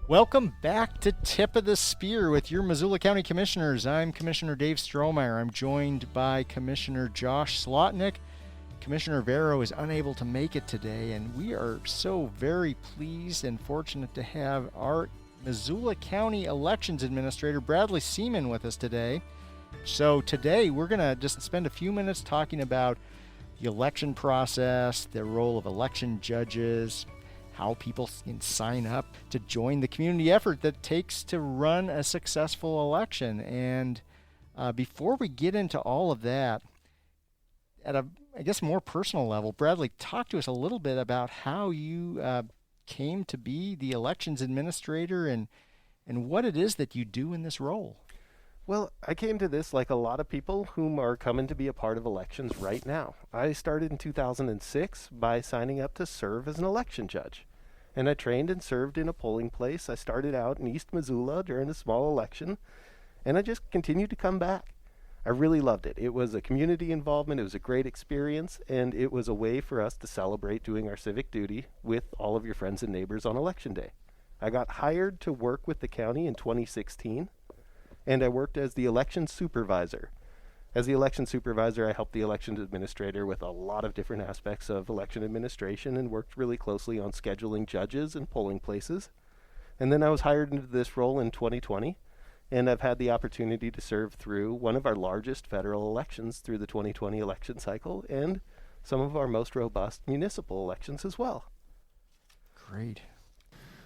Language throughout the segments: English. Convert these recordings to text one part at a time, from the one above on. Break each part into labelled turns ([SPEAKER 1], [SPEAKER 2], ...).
[SPEAKER 1] Welcome back to Tip of the Spear with your Missoula County Commissioners. I'm Commissioner Dave Strohmaier. I'm joined by Commissioner Josh Slotnick. Commissioner Vero is unable to make it today, and we are so very pleased and fortunate to have our Missoula County Elections Administrator Bradley Seaman with us today. So today we're going to just spend a few minutes talking about the election process, the role of election judges, how people can sign up to join the community effort that takes to run a successful election. And before we get into all of that, at a, I guess, more personal level, Bradley, talk to us a little bit about how you came to be the elections administrator and what it is that you do in this role.
[SPEAKER 2] Well, I came to this like a lot of people whom are coming to be a part of elections right now. I started in 2006 by signing up to serve as an election judge. And I trained and served in a polling place. I started out in East Missoula during a small election, and I just continued to come back. I really loved it. It was a community involvement. It was a great experience, and it was a way for us to celebrate doing our civic duty with all of your friends and neighbors on Election Day. I got hired to work with the county in 2016, and I worked as the election supervisor. As the election supervisor, I helped the election administrator with a lot of different aspects of election administration and worked really closely on scheduling judges and polling places. And then I was hired into this role in 2020, and I've had the opportunity to serve through one of our largest federal elections through the 2020 election cycle and some of our most robust municipal elections as well.
[SPEAKER 1] Great.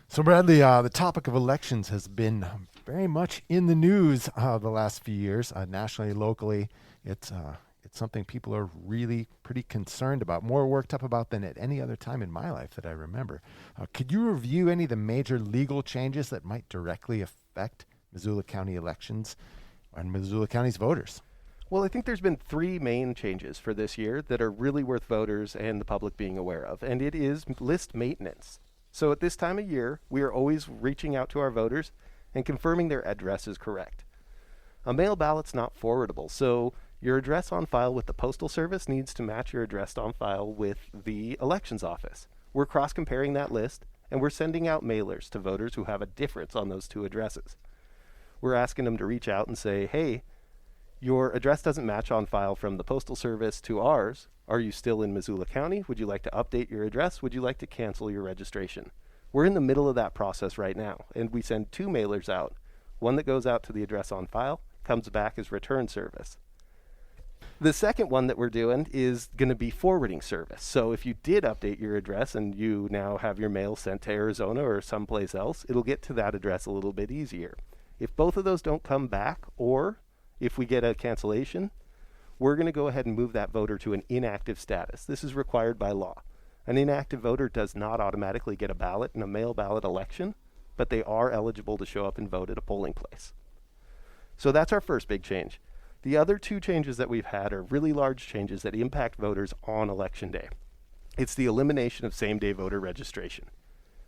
[SPEAKER 3] So Bradley, the topic of elections has been very much in the news the last few years, nationally, locally. It's something people are really pretty concerned about, more worked up about than at any other time in my life that I remember. Could you review any of the major legal changes that might directly affect Missoula County elections and Missoula County's voters?
[SPEAKER 2] Well, I think there's been three main changes for this year that are really worth voters and the public being aware of, and it is list maintenance. So at this time of year, we are always reaching out to our voters and confirming their address is correct. A mail ballot's not forwardable, so your address on file with the Postal Service needs to match your address on file with the elections office. We're cross-comparing that list, and we're sending out mailers to voters who have a difference on those two addresses. We're asking them to reach out and say, hey, your address doesn't match on file from the Postal Service to ours. Are you still in Missoula County? Would you like to update your address? Would you like to cancel your registration? We're in the middle of that process right now, and we send two mailers out. One that goes out to the address on file, comes back as return service. The second one that we're doing is going to be forwarding service. So if you did update your address and you now have your mail sent to Arizona or someplace else, it'll get to that address a little bit easier. If both of those don't come back, or if we get a cancellation, we're going to go ahead and move that voter to an inactive status. This is required by law. An inactive voter does not automatically get a ballot in a mail ballot election, but they are eligible to show up and vote at a polling place. So that's our first big change. The other two changes that we've had are really large changes that impact voters on Election Day. It's the elimination of same-day voter registration.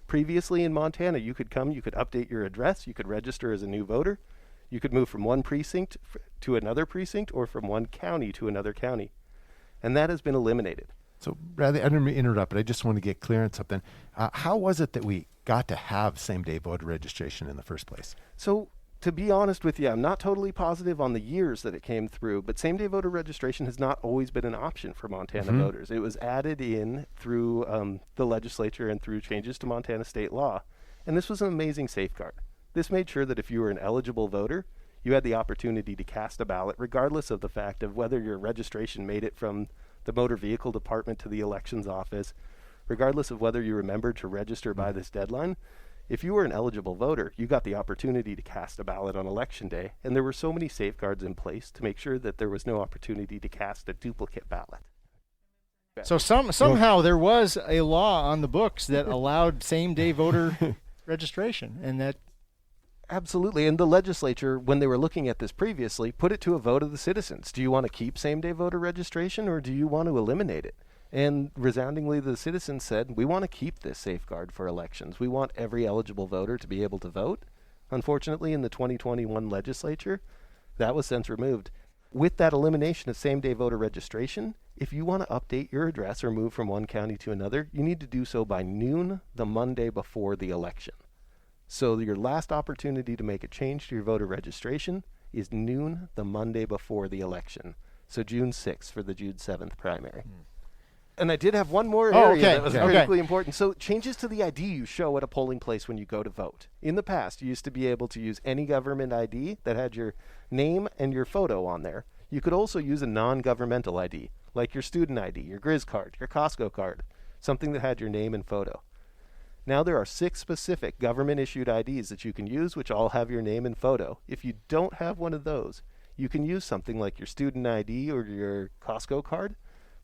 [SPEAKER 2] Previously in Montana, you could come, you could update your address, you could register as a new voter, you could move from one precinct to another precinct or from one county to another county. And that has been eliminated.
[SPEAKER 3] So, Bradley, I didn't mean to interrupt, but I just want to get clear on something. How was it that we got to have same-day voter registration in the first place?
[SPEAKER 2] So, to be honest with you, I'm not totally positive on the years that it came through, but same-day voter registration has not always been an option for Montana voters. It was added in through the legislature and through changes to Montana state law, and this was an amazing safeguard. This made sure that if you were an eligible voter, you had the opportunity to cast a ballot regardless of the fact of whether your registration made it from the motor vehicle department to the elections office, regardless of whether you remembered to register by this deadline. If you were an eligible voter, you got the opportunity to cast a ballot on Election Day, and there were so many safeguards in place to make sure that there was no opportunity to cast a duplicate ballot.
[SPEAKER 1] So somehow there was a law on the books that allowed same-day voter registration, and that
[SPEAKER 2] Absolutely. And the legislature, when they were looking at this previously, put it to a vote of the citizens. Do you want to keep same-day voter registration, or do you want to eliminate it? And resoundingly, the citizens said, we want to keep this safeguard for elections. We want every eligible voter to be able to vote. Unfortunately, in the 2021 legislature, that was since removed. With that elimination of same-day voter registration, if you want to update your address or move from one county to another, you need to do so by noon the Monday before the election. So your last opportunity to make a change to your voter registration is noon the Monday before the election. So June 6th for the June 7th primary. And I did have one more area that was critically important. So changes to the ID you show at a polling place when you go to vote. In the past, you used to be able to use any government ID that had your name and your photo on there. You could also use a non-governmental ID, like your student ID, your Grizz card, your Costco card, something that had your name and photo. Now there are 6 specific government-issued IDs that you can use, which all have your name and photo. If you don't have one of those, you can use something like your student ID or your Costco card,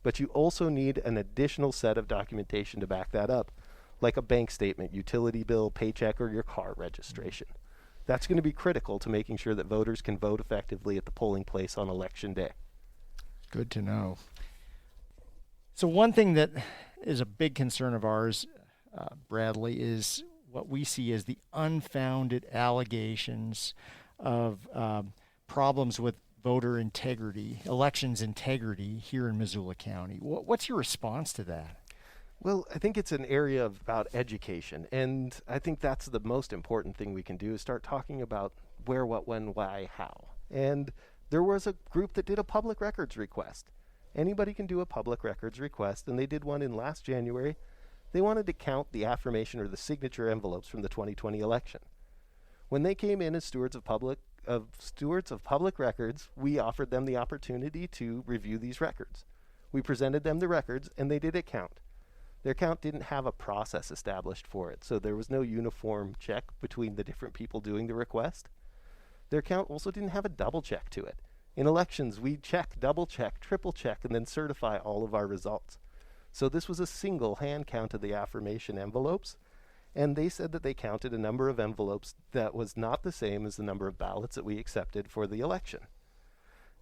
[SPEAKER 2] but you also need an additional set of documentation to back that up, like a bank statement, utility bill, paycheck, or your car registration. That's going to be critical to making sure that voters can vote effectively at the polling place on election day.
[SPEAKER 1] Good to know. So one thing that is a big concern of ours, Bradley, is what we see as the unfounded allegations of problems with voter integrity, elections integrity here in Missoula County. What's your response to that?
[SPEAKER 2] Well, I think it's an area about education, and I think that's the most important thing we can do is start talking about where, what, when, why, how. And there was a group that did a public records request. Anybody can do a public records request, and they did one in last January. They wanted to count the affirmation or the signature envelopes from the 2020 election. When they came in as stewards of public records, we offered them the opportunity to review these records. We presented them the records, and they did a count. Their count didn't have a process established for it, so there was no uniform check between the different people doing the request. Their count also didn't have a double check to it. In elections, we check, double check, triple check, and then certify all of our results. So this was a single hand count of the affirmation envelopes, and they said that they counted a number of envelopes that was not the same as the number of ballots that we accepted for the election.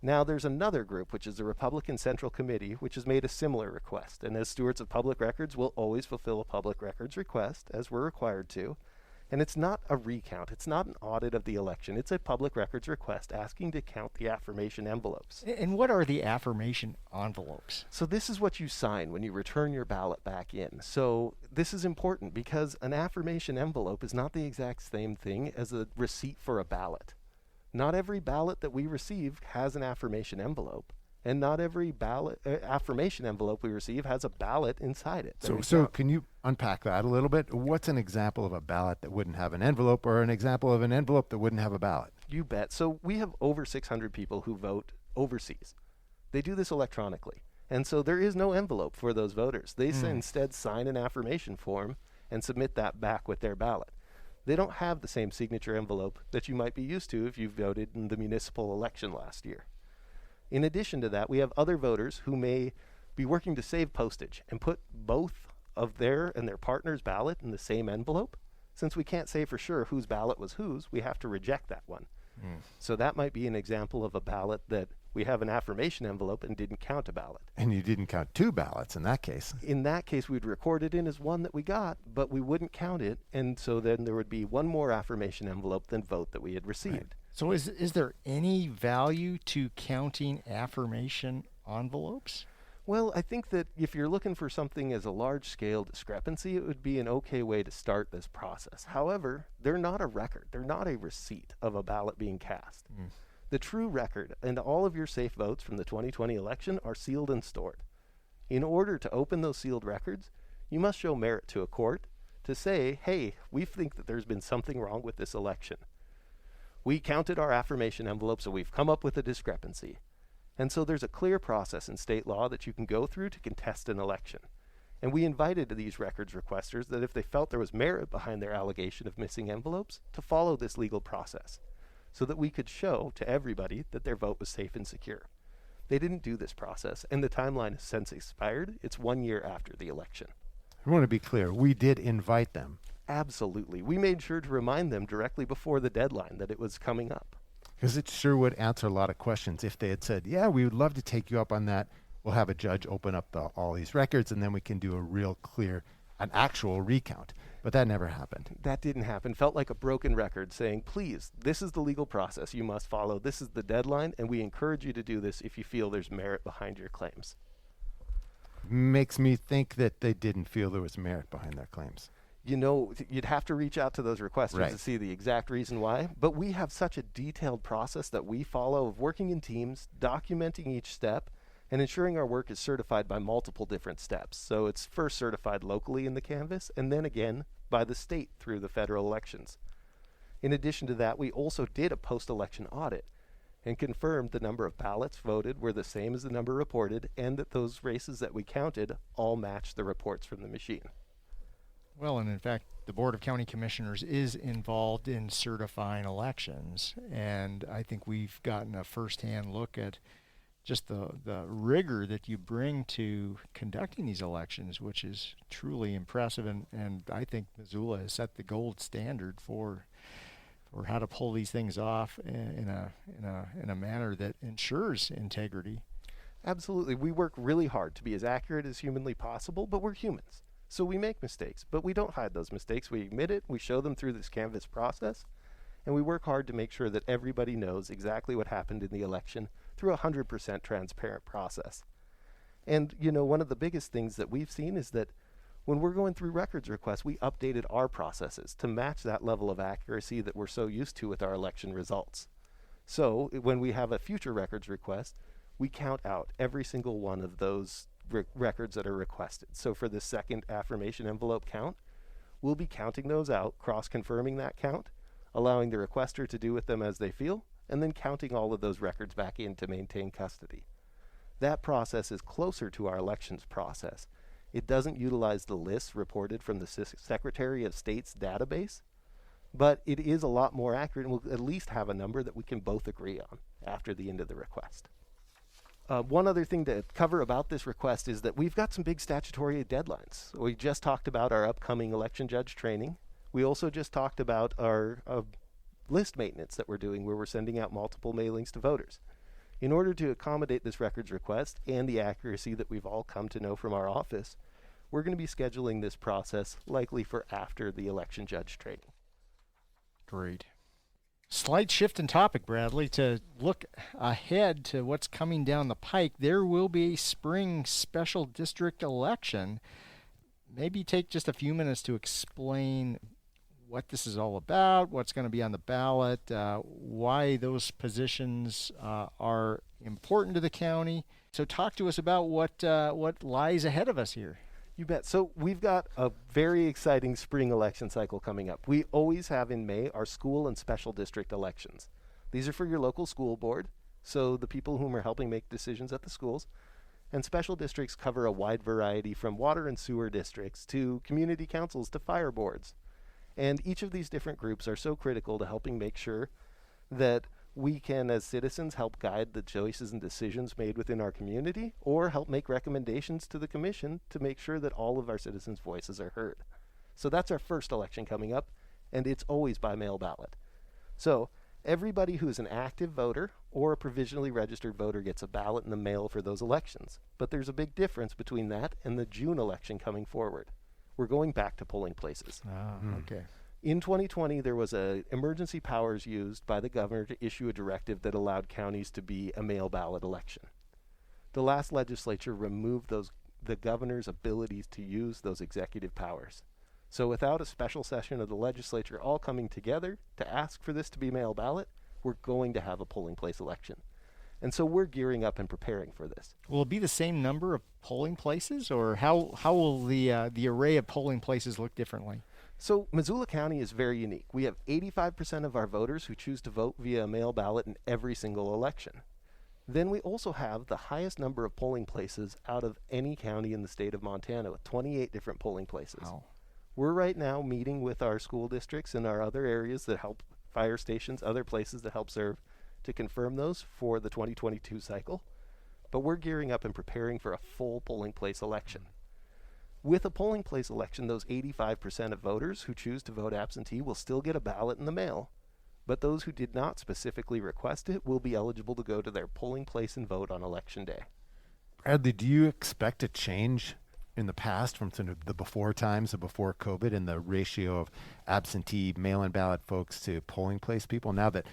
[SPEAKER 2] Now there's another group, which is the Republican Central Committee, which has made a similar request, and as stewards of public records, we'll always fulfill a public records request, as we're required to. And it's not a recount, it's not an audit of the election, it's a public records request asking to count the affirmation envelopes.
[SPEAKER 1] And what are the affirmation envelopes?
[SPEAKER 2] So this is what you sign when you return your ballot back in. So this is important because an affirmation envelope is not the exact same thing as a receipt for a ballot. Not every ballot that we receive has an affirmation envelope, and not every ballot affirmation envelope we receive has a ballot inside it.
[SPEAKER 3] So can you unpack that a little bit? What's an example of a ballot that wouldn't have an envelope, or an example of an envelope that wouldn't have a ballot?
[SPEAKER 2] You bet. So we have over 600 people who vote overseas. They do this electronically, and so there is no envelope for those voters. They instead sign an affirmation form and submit that back with their ballot. They don't have the same signature envelope that you might be used to if you voted in the municipal election last year. In addition to that, we have other voters who may be working to save postage and put both of their and their partner's ballot in the same envelope. Since we can't say for sure whose ballot was whose, we have to reject that one. So that might be an example of a ballot that we have an affirmation envelope and didn't count a ballot.
[SPEAKER 3] And you didn't count 2 ballots in that case.
[SPEAKER 2] In that case, we'd record it in as one that we got, but we wouldn't count it, and so then there would be one more affirmation envelope than vote that we had received.
[SPEAKER 3] Right.
[SPEAKER 1] So is there any value to counting affirmation envelopes?
[SPEAKER 2] Well, I think that if you're looking for something as a large-scale discrepancy, it would be an okay way to start this process. However, they're not a record. They're not a receipt of a ballot being cast. The true record and all of your safe votes from the 2020 election are sealed and stored. In order to open those sealed records, you must show merit to a court to say, hey, we think that there's been something wrong with this election. We counted our affirmation envelope, so we've come up with a discrepancy. And so there's a clear process in state law that you can go through to contest an election. And we invited these records requesters that if they felt there was merit behind their allegation of missing envelopes, to follow this legal process, so that we could show to everybody that their vote was safe and secure. They didn't do this process, and the timeline has since expired. It's 1 year after the election.
[SPEAKER 3] I want to be clear. We did invite them.
[SPEAKER 2] Absolutely. We made sure to remind them directly before the deadline that it was coming up.
[SPEAKER 3] Because it sure would answer a lot of questions if they had said, yeah, we would love to take you up on that. We'll have a judge open up all these records, and then we can do a real clear, an actual recount. But that never happened.
[SPEAKER 2] That didn't happen. Felt like a broken record saying, please, this is the legal process you must follow. This is the deadline, and we encourage you to do this if you feel there's merit behind your claims.
[SPEAKER 3] Makes me think that they didn't feel there was merit behind their claims.
[SPEAKER 2] You'd have to reach out to those requesters
[SPEAKER 3] Right.
[SPEAKER 2] to see the exact reason why. But we have such a detailed process that we follow of working in teams, documenting each step, and ensuring our work is certified by multiple different steps. So it's first certified locally in the canvas, and then again by the state through the federal elections. In addition to that, we also did a post-election audit and confirmed the number of ballots voted were the same as the number reported, and that those races that we counted all matched the reports from the machine.
[SPEAKER 1] Well, and in fact, the Board of County Commissioners is involved in certifying elections, and I think we've gotten a firsthand look at just the rigor that you bring to conducting these elections, which is truly impressive, and I think Missoula has set the gold standard for how to pull these things off in a manner that ensures integrity.
[SPEAKER 2] Absolutely. We work really hard to be as accurate as humanly possible, but we're humans. So we make mistakes, but we don't hide those mistakes. We admit it, we show them through this canvas process, and we work hard to make sure that everybody knows exactly what happened in the election through a 100% transparent process. And, one of the biggest things that we've seen is that when we're going through records requests, we updated our processes to match that level of accuracy that we're so used to with our election results. So when we have a future records request, we count out every single one of those records that are requested. So for the second affirmation envelope count, we'll be counting those out, cross-confirming that count, allowing the requester to do with them as they feel, and then counting all of those records back in to maintain custody. That process is closer to our elections process. It doesn't utilize the lists reported from the Secretary of State's database, but it is a lot more accurate, and we'll at least have a number that we can both agree on after the end of the request. One other thing to cover about this request is that we've got some big statutory deadlines. We just talked about our upcoming election judge training. We also just talked about our list maintenance that we're doing, where we're sending out multiple mailings to voters. In order to accommodate this records request and the accuracy that we've all come to know from our office, we're going to be scheduling this process likely for after the election judge training.
[SPEAKER 1] Great. Slight shift in topic, Bradley, to look ahead to what's coming down the pike. There will be a spring special district election. Maybe take just a few minutes to explain what this is all about, what's going to be on the ballot, why those positions are important to the county. So talk to us about what lies ahead of us here.
[SPEAKER 2] You bet. So we've got a very exciting spring election cycle coming up. We always have in May our school and special district elections. These are for your local school board, so the people whom are helping make decisions at the schools. And special districts cover a wide variety from water and sewer districts to community councils to fire boards. And each of these different groups are so critical to helping make sure that we can, as citizens, help guide the choices and decisions made within our community, or help make recommendations to the commission to make sure that all of our citizens' voices are heard. So that's our first election coming up, and it's always by mail ballot. So everybody who is an active voter or a provisionally registered voter gets a ballot in the mail for those elections. But there's a big difference between that and the June election coming forward. We're going back to polling places.
[SPEAKER 1] Okay.
[SPEAKER 2] In 2020, there was emergency powers used by the governor to issue a directive that allowed counties to be a mail ballot election. The last legislature removed the governor's abilities to use those executive powers. So without a special session of the legislature all coming together to ask for this to be mail ballot, we're going to have a polling place election. And so we're gearing up and preparing for this.
[SPEAKER 1] Will it be the same number of polling places, or how will the array of polling places look differently?
[SPEAKER 2] So Missoula County is very unique. We have 85% of our voters who choose to vote via a mail ballot in every single election. Then we also have the highest number of polling places out of any county in the state of Montana, with 28 different polling places.
[SPEAKER 1] Wow.
[SPEAKER 2] We're right now meeting with our school districts and our other areas that help, fire stations, other places that help serve, to confirm those for the 2022 cycle. But we're gearing up and preparing for a full polling place election. With a polling place election, those 85% of voters who choose to vote absentee will still get a ballot in the mail, but those who did not specifically request it will be eligible to go to their polling place and vote on election day.
[SPEAKER 3] Bradley, do you expect a change in the past from sort of the before times of before COVID and the ratio of absentee mail-in ballot folks to polling place people, now that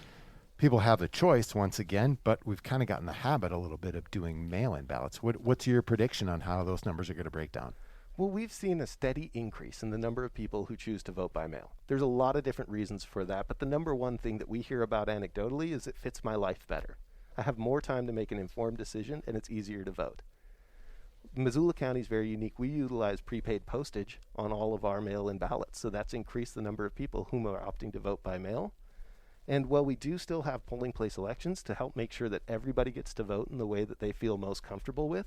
[SPEAKER 3] people have a choice once again, but we've kind of gotten the habit a little bit of doing mail-in ballots? What's your prediction on how those numbers are going to break down?
[SPEAKER 2] Well, we've seen a steady increase in the number of people who choose to vote by mail. There's a lot of different reasons for that, but the number one thing that we hear about anecdotally is it fits my life better. I have more time to make an informed decision, and it's easier to vote. Missoula County is very unique. We utilize prepaid postage on all of our mail-in ballots, so that's increased the number of people whom are opting to vote by mail. And while we do still have polling place elections to help make sure that everybody gets to vote in the way that they feel most comfortable with,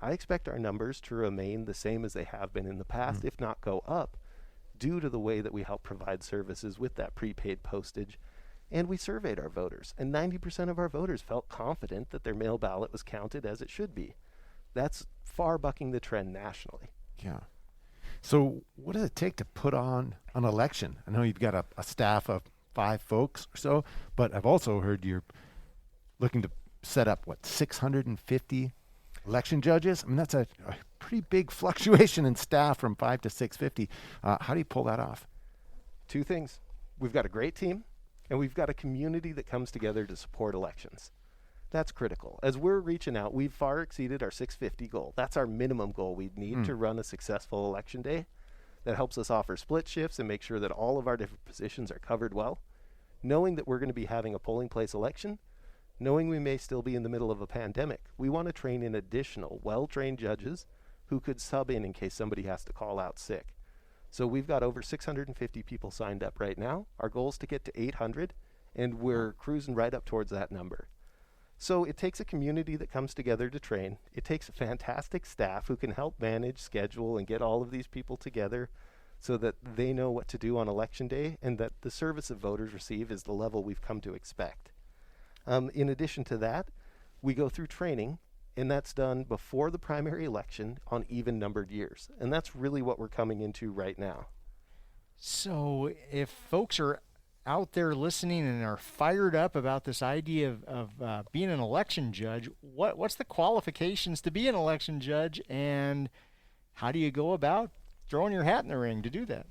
[SPEAKER 2] I expect our numbers to remain the same as they have been in the past, if not go up, due to the way that we help provide services with that prepaid postage. And we surveyed our voters, and 90% of our voters felt confident that their mail ballot was counted as it should be. That's far bucking the trend nationally.
[SPEAKER 3] Yeah. So what does it take to put on an election? I know you've got a staff of 5 folks or so, but I've also heard you're looking to set up, 650 election judges? I mean, that's a pretty big fluctuation in staff from 5 to 650. How do you pull that off?
[SPEAKER 2] 2 things. We've got a great team, and we've got a community that comes together to support elections. That's critical. As we're reaching out, we've far exceeded our 650 goal. That's our minimum goal we'd need to run a successful election day. That helps us offer split shifts and make sure that all of our different positions are covered well. Knowing that we're going to be having a polling place election, knowing we may still be in the middle of a pandemic, we want to train in additional well-trained judges who could sub in case somebody has to call out sick. So we've got over 650 people signed up right now. Our goal is to get to 800, and we're cruising right up towards that number. So it takes a community that comes together to train. It takes a fantastic staff who can help manage, schedule, and get all of these people together so that they know what to do on election day and that the service that voters receive is the level we've come to expect. In addition to that, we go through training, and that's done before the primary election on even-numbered years. And that's really what we're coming into right now.
[SPEAKER 1] So if folks are out there listening and are fired up about this idea of being an election judge, what's the qualifications to be an election judge, and how do you go about throwing your hat in the ring to do that?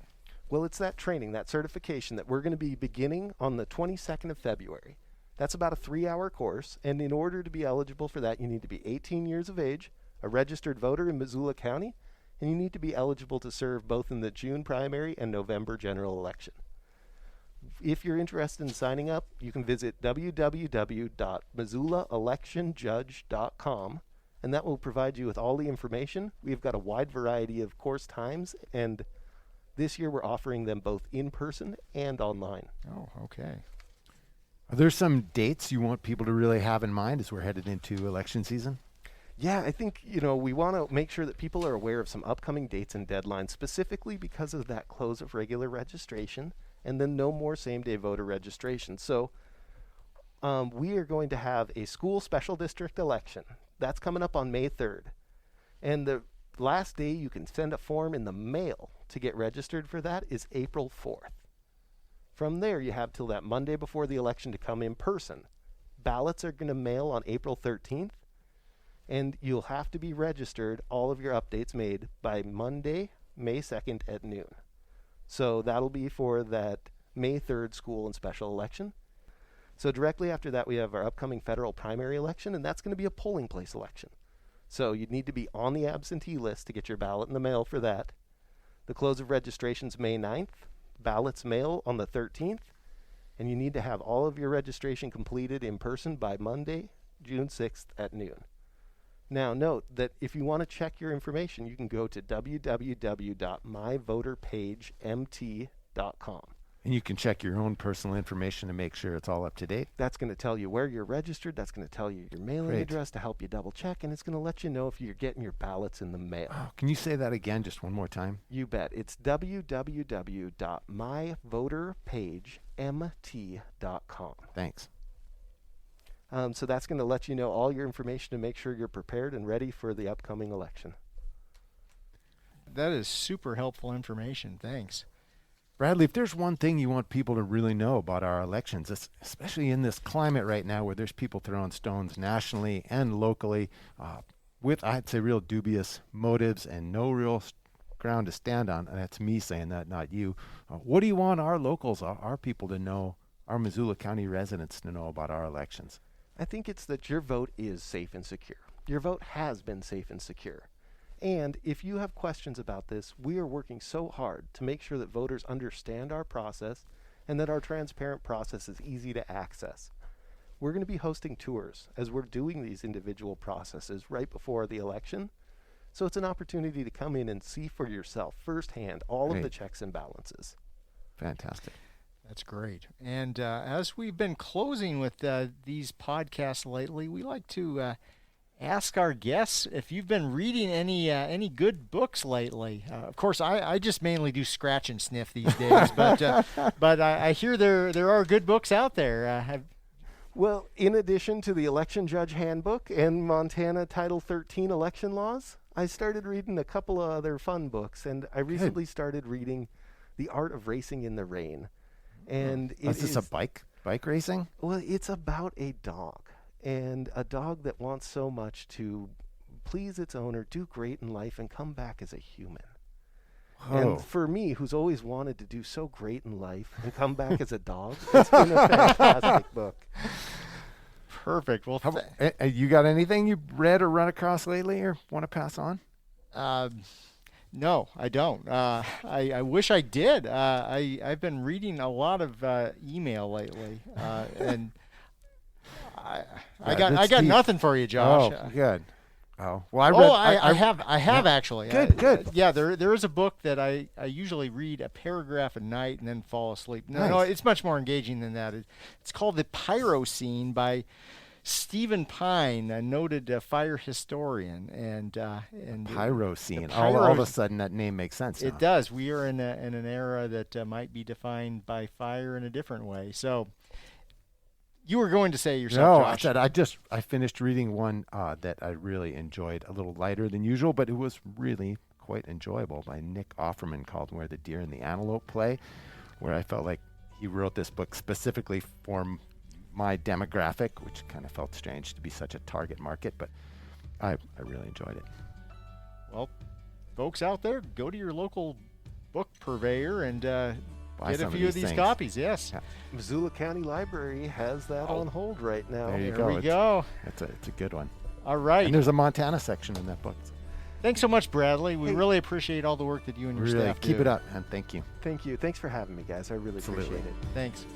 [SPEAKER 2] Well, it's that training, that certification that we're going to be beginning on the 22nd of February. That's about a 3-hour course, and in order to be eligible for that, you need to be 18 years of age, a registered voter in Missoula County, and you need to be eligible to serve both in the June primary and November general election. If you're interested in signing up, you can visit www.missoulaelectionjudge.com, and that will provide you with all the information. We've got a wide variety of course times, and this year we're offering them both in person and online.
[SPEAKER 1] Oh, okay.
[SPEAKER 3] Are there some dates you want people to really have in mind as we're headed into election season?
[SPEAKER 2] Yeah, I think, we want to make sure that people are aware of some upcoming dates and deadlines, specifically because of that close of regular registration and then no more same-day voter registration. So we are going to have a school special district election. That's coming up on May 3rd. And the last day you can send a form in the mail to get registered for that is April 4th. From there, you have till that Monday before the election to come in person. Ballots are going to mail on April 13th, and you'll have to be registered, all of your updates made, by Monday, May 2nd at noon. So that'll be for that May 3rd school and special election. So directly after that, we have our upcoming federal primary election, and that's going to be a polling place election. So you'd need to be on the absentee list to get your ballot in the mail for that. The close of registration's May 9th. Ballots mail on the 13th. And you need to have all of your registration completed in person by Monday, June 6th at noon. Now, note that if you want to check your information, you can go to www.myvoterpagemt.com.
[SPEAKER 3] And you can check your own personal information to make sure it's all up to date.
[SPEAKER 2] That's going to tell you where you're registered. That's going to tell you your mailing address to help you double check. And it's going to let you know if you're getting your ballots in the mail.
[SPEAKER 3] Oh, can you say that again just one more time?
[SPEAKER 2] You bet. It's www.myvoterpagemt.com.
[SPEAKER 3] Thanks.
[SPEAKER 2] So that's going to let you know all your information to make sure you're prepared and ready for the upcoming election.
[SPEAKER 1] That is super helpful information. Thanks.
[SPEAKER 3] Bradley, if there's one thing you want people to really know about our elections, especially in this climate right now where there's people throwing stones nationally and locally with, I'd say, real dubious motives and no real ground to stand on, and that's me saying that, not you. What do you want our locals, our people to know, our Missoula County residents to know about our elections?
[SPEAKER 2] I think it's that your vote is safe and secure. Your vote has been safe and secure. And if you have questions about this, we are working so hard to make sure that voters understand our process and that our transparent process is easy to access. We're going to be hosting tours as we're doing these individual processes right before the election. So it's an opportunity to come in and see for yourself firsthand all of the checks and balances.
[SPEAKER 3] Fantastic.
[SPEAKER 1] That's great. And as we've been closing with these podcasts lately, we like to ask our guests if you've been reading any good books lately. Of course, I just mainly do scratch and sniff these days, but I hear there are good books out there.
[SPEAKER 2] Well, in addition to the Election Judge Handbook and Montana Title 13 election laws, I started reading a couple of other fun books, and I recently started reading The Art of Racing in the Rain. And
[SPEAKER 3] Is this a bike racing?
[SPEAKER 2] Well, it's about a dog, and a dog that wants so much to please its owner, do great in life, and come back as a human.
[SPEAKER 3] Oh.
[SPEAKER 2] And for me, who's always wanted to do so great in life and come back as a dog, it's been a fantastic book.
[SPEAKER 1] Perfect. Well,
[SPEAKER 3] You got anything you read or run across lately or want to pass on?
[SPEAKER 1] no, I don't. I wish I did. I've been reading a lot of email lately, and I got
[SPEAKER 3] deep.
[SPEAKER 1] nothing for you, Josh.
[SPEAKER 3] Oh, good. Oh, well,
[SPEAKER 1] I have actually.
[SPEAKER 3] Good.
[SPEAKER 1] Yeah, there is a book that I usually read a paragraph a night and then fall asleep. No,
[SPEAKER 3] Nice.
[SPEAKER 1] it's much more engaging than that. It's called The Pyrocene by Stephen Pine, a noted fire historian, and
[SPEAKER 3] Pyrocene.
[SPEAKER 1] the
[SPEAKER 3] All of a sudden, that name makes sense now.
[SPEAKER 1] It does. We are in an era that might be defined by fire in a different way. So, you were going to say yourself,
[SPEAKER 3] No,
[SPEAKER 1] Josh.
[SPEAKER 3] I finished reading one that I really enjoyed, a little lighter than usual, but it was really quite enjoyable, by Nick Offerman, called Where the Deer and the Antelope Play, where I felt like he wrote this book specifically for my demographic, which kind of felt strange to be such a target market, but I really enjoyed it.
[SPEAKER 1] Well, folks out there, go to your local book purveyor and
[SPEAKER 3] Buy
[SPEAKER 1] get a
[SPEAKER 3] some
[SPEAKER 1] few of these
[SPEAKER 3] things.
[SPEAKER 1] copies. Yes.
[SPEAKER 3] Yeah.
[SPEAKER 2] Missoula County Library has that on hold right now.
[SPEAKER 3] There you
[SPEAKER 1] There
[SPEAKER 3] go.
[SPEAKER 1] we
[SPEAKER 3] It's-
[SPEAKER 1] go.
[SPEAKER 3] It's a good one.
[SPEAKER 1] All right.
[SPEAKER 3] And there's a Montana section in that book.
[SPEAKER 1] Thanks so much, Bradley. We
[SPEAKER 2] Hey.
[SPEAKER 1] really appreciate all the work that you and your
[SPEAKER 3] Really,
[SPEAKER 1] staff
[SPEAKER 3] keep
[SPEAKER 1] do.
[SPEAKER 3] it up, and thank you.
[SPEAKER 2] Thank you. Thanks for having me, guys. I really
[SPEAKER 3] Absolutely.
[SPEAKER 2] appreciate it.
[SPEAKER 1] Thanks.